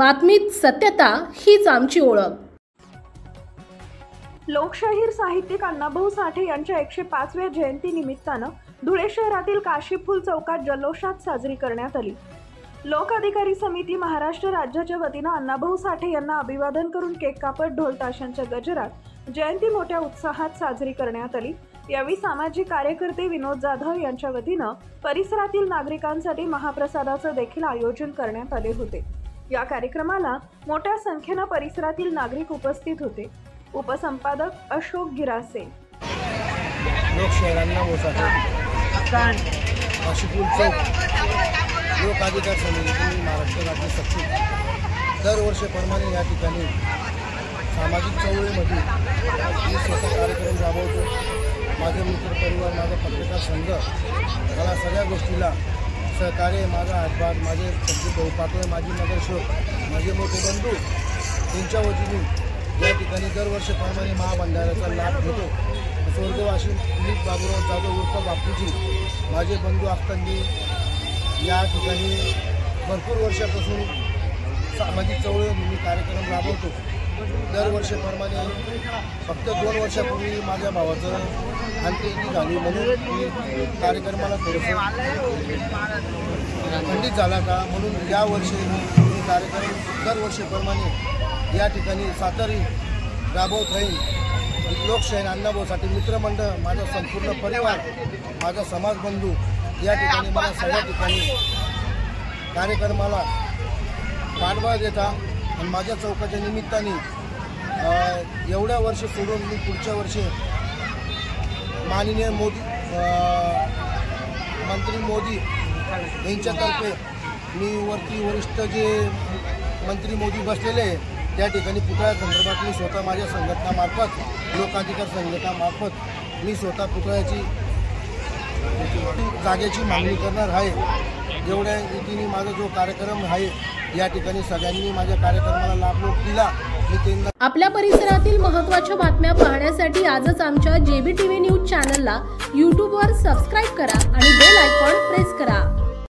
बातमीत सत्यता हीच आमची ओळख। लोकशाहीर साहित्यिक अण्णाभाऊ साठे यांच्या 105व्या जयंती निमित्तानं धुळे शहरातील काशीफूल चौकात जल्लोषात साजरी करण्यात आली। लोक अधिकारी समिती महाराष्ट्र राज्याच्या वतीनं अण्णाभाऊ साठे यांना अभिवादन करून केक कापत ढोल ताशांच्या गजरात जयंती मोठ्या उत्साहात साजरी करण्यात आली। यावेळी सामाजिक कार्यकर्ते विनोद जाधव यांच्या वतीनं परिसरातील नागरिकांसाठी महाप्रसादाचं देखील आयोजन करण्यात आले होते। या कार्यक्रमाला मोठ्या संख्येनं परिसरातील नागरिक उपस्थित होते। उपसंपादक अशोक गिरासे। लोकशाहीरांना काशीफूल चौक लोक अधिकार समिती महाराष्ट्र राज्य सचिव दरवर्षीप्रमाणे या ठिकाणी सामाजिक चळवळीमध्ये मी स्वतः कार्यक्रम राबवतो। माझे मित्र परिवार, माझा पत्रकार संघ, मला सगळ्या गोष्टीला सहकार्य, माझा हातभार, माझे सगळे भाऊ पाटोळे, माझी नगरसेवक, माझे मोठे बंधू यांच्या वतीने या ठिकाणी दरवर्षीप्रमाणे महाभंडाऱ्याचा लाभ घेतो। स्वर्गवासी दिलीप बाबूराव जाधव उर्फ बापूजी माझे बंधू असताना या ठिकाणी भरपूर वर्षापासून सामाजिक चळवळीमध्ये कार्यक्रम राबवतो। दरवर्षीप्रमाणे फक्त 2 वर्षापूर्वी माझ्या भावाचं अंत्यविधी झाली म्हणून मी कार्यक्रमाला थोडंसं खंडित झाला का म्हणून यावर्षी मी कार्यक्रम दरवर्षीप्रमाणे या ठिकाणी सातारी राबवत राहील। लोकशाहीर अण्णाभाऊ साठे मित्रमंडळ, माझा संपूर्ण परिवार, माझा समाज बंधू या ठिकाणी मला सगळ्या ठिकाणी कार्यक्रमाला पाठबळ देता आणि माझ्या चौकाच्या निमित्ताने एवढ्या वर्ष सोडून मी पुढच्या वर्षी माननीय मंत्री मोदी यांच्यातर्फे मी वरिष्ठ जे मंत्री मोदी बसलेले आहे त्या ठिकाणी पुतळ्या संदर्भात मी स्वतः माझ्या संघटनामार्फत, लोकाधिकार संघटनामार्फत मी स्वतः पुतळ्याची जागेची मागणी करणार आहे। एवढ्या रीतीने माझा जो कार्यक्रम आहे या ठिकाणी सगळ्यांनी माझ्या कार्यक्रमाला लाभ दिला। आपल्या परिसरातील महत्त्वाच्या बातम्या पाहण्यासाठी आजच आमच्या JBTV न्यूज चॅनलला YouTube वर सबस्क्राइब करा आणि बेल आयकॉन प्रेस करा।